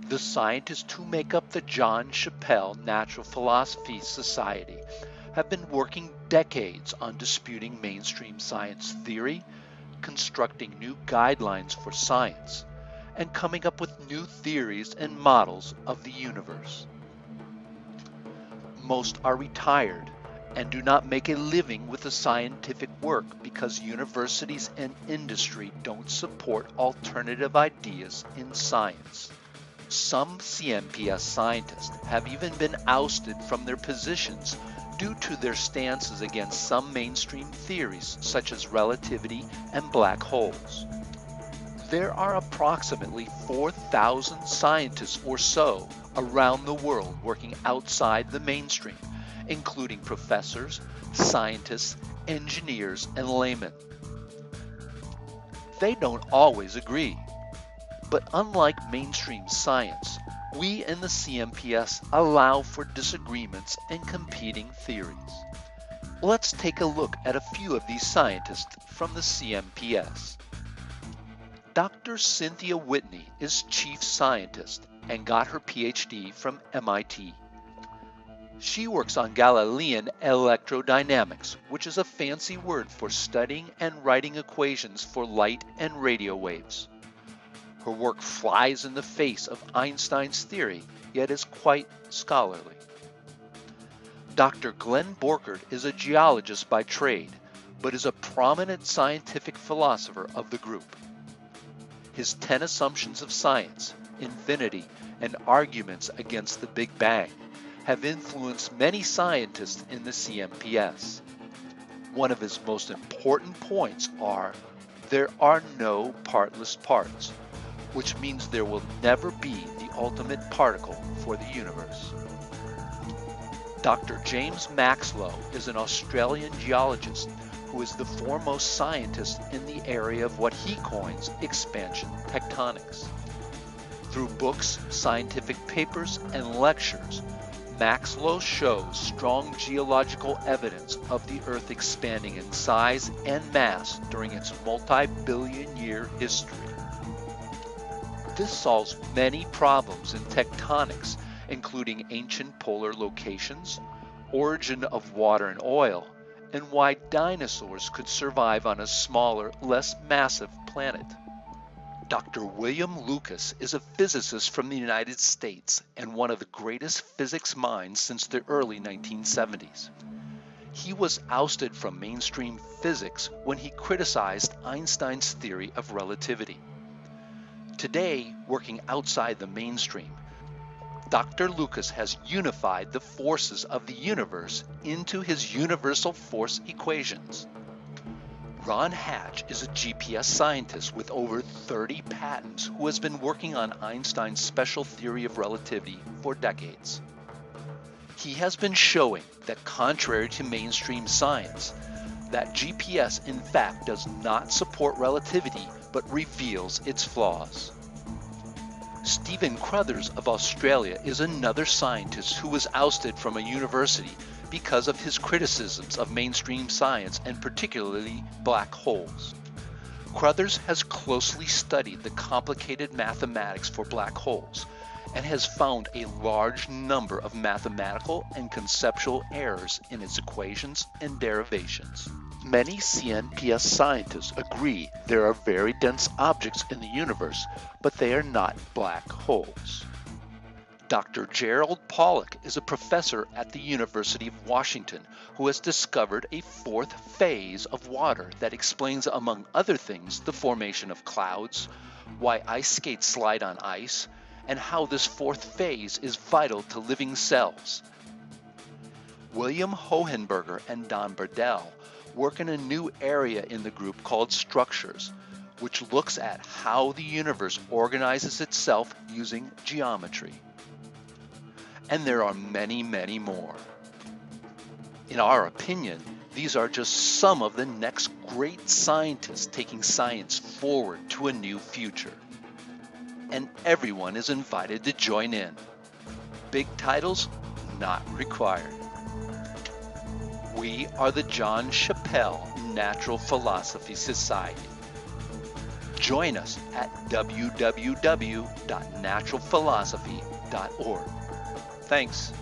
The scientists who make up the John Chappell Natural Philosophy Society have been working decades on disputing mainstream science theory, constructing new guidelines for science, and coming up with new theories and models of the universe. Most are retired and do not make a living with the scientific work because universities and industry don't support alternative ideas in science. Some CNPS scientists have even been ousted from their positions due to their stances against some mainstream theories such as relativity and black holes. There are approximately 4,000 scientists or so around the world working outside the mainstream, including professors, scientists, engineers, and laymen. They don't always agree, but unlike mainstream science, we in the CNPS allow for disagreements and competing theories. Let's take a look at a few of these scientists from the CNPS. Dr. Cynthia Whitney is chief scientist and got her PhD from MIT. She works on Galilean electrodynamics, which is a fancy word for studying and writing equations for light and radio waves. Her work flies in the face of Einstein's theory, yet is quite scholarly. Dr. Glenn Borchert is a geologist by trade, but is a prominent scientific philosopher of the group. His 10 assumptions of science, infinity, and arguments against the Big Bang have influenced many scientists in the CNPS. One of his most important points are, there are no partless parts, which means there will never be the ultimate particle for the universe. Dr. James Maxlow is an Australian geologist who is the foremost scientist in the area of what he coins expansion tectonics. Through books, scientific papers, and lectures, Maxlow shows strong geological evidence of the Earth expanding in size and mass during its multi-billion-year history. This solves many problems in tectonics, including ancient polar locations, origin of water and oil, and why dinosaurs could survive on a smaller, less massive planet. Dr. William Lucas is a physicist from the United States and one of the greatest physics minds since the early 1970s. He was ousted from mainstream physics when he criticized Einstein's theory of relativity. Today, working outside the mainstream, Dr. Lucas has unified the forces of the universe into his universal force equations. Ron Hatch is a GPS scientist with over 30 patents who has been working on Einstein's special theory of relativity for decades. He has been showing that contrary to mainstream science, that GPS in fact does not support relativity but reveals its flaws. Stephen Crothers of Australia is another scientist who was ousted from a university because of his criticisms of mainstream science and particularly black holes. Crothers has closely studied the complicated mathematics for black holes and has found a large number of mathematical and conceptual errors in its equations and derivations. Many CNPS scientists agree there are very dense objects in the universe, but they are not black holes. Dr. Gerald Pollack is a professor at the University of Washington who has discovered a fourth phase of water that explains, among other things, the formation of clouds, why ice skates slide on ice, and how this fourth phase is vital to living cells. William Hohenberger and Don Burdell work in a new area in the group called structures, which looks at how the universe organizes itself using geometry. And there are many, many more. In our opinion, these are just some of the next great scientists taking science forward to a new future. And everyone is invited to join in. Big titles not required. We are the John Chappell Natural Philosophy Society. Join us at www.naturalphilosophy.org. Thanks.